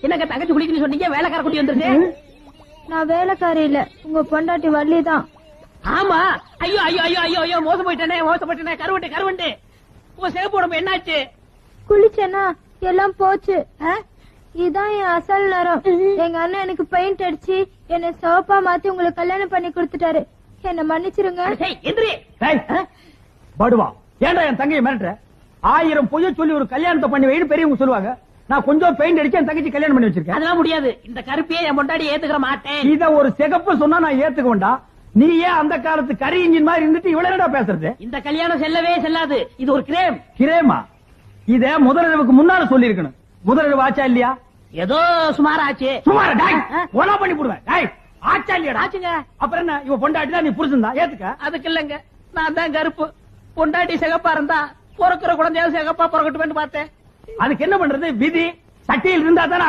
என்னங்க தங்கச்சி குளிக்கணும்னு சொன்னீங்க, வேலைக்கார குட்டி வந்துருச்சு. நான் வேலைக்காரி இல்ல, உங்க பொண்டாட்டி வள்ளிதான். ஆமா. ஐயோ ஐயோ ஐயோ ஐயோ ஐயோ, மோசம் போயிட்டேனே. கருவண்டு உங்க சிகப்பு உடம்பு என்னாச்சு? குளிச்சேன்னா எல்லாம் போச்சு. இதான் என் அசல் நேரம். எங்க அண்ணன் எனக்கு பெயிண்ட் அடிச்சு என்ன சிவப்பா மாத்தி உங்களுக்கு கல்யாணம் பண்ணி கொடுத்துட்டாரு. என்ன மன்னிச்சிருங்க. படுவா, ஏன்டா என் தங்கையை மிரட்டுற? 1000 பொய்ய சொல்லி ஒரு கல்யாணத்தை பண்ணி வைன்னு பெரியவங்க சொல்லுவாங்க. நான் கொஞ்சம் பெயிண்ட் அடிச்சு என் தங்கச்சி கல்யாணம் பண்ணி வச்சிருக்கேன். அதெல்லாம் முடியாது. இந்த கருப்பையே என் பொண்டாடி ஏத்துக்கிற மாட்டேன். இத ஒரு சிகப்பு சொன்னா நான் ஏத்துக்க வேண்டாம். நீ ஏன் அந்த காலத்து கரி இன்ஜின் மாதிரி இருந்துட்டு இவ்வளவு என்னடா பேசுறது? இந்த கல்யாணம் செல்லவே செல்லாது. இது ஒரு கிரேம். கிரேமா? இத முதலிரவுக்கு முன்னால சொல்லி இருக்கணும். முதலிரவு ஆச்சா இல்லையா? ஏதோ சுமார் ஆச்சு. சுமார டாய் ஒலா பண்ணி போடுவேன். டாய் ஆச்சா இல்லையா? ஆச்சுங்க. அப்புறம் என்ன, இவ பொண்டாட்டி தான், நீ புருஷன் தான், ஏத்துக்க. அதுக்கு இல்லங்க, நான் தான் கருப்பு. பொண்டாட்டி சிகப்பா இருந்தா பிறக்கிற குழந்தையாவது சிகப்பா பிறக்கட்டும் பார்த்தேன். அதுக்கு என்ன பண்றது? விதி சட்டியில் இருந்தா தானே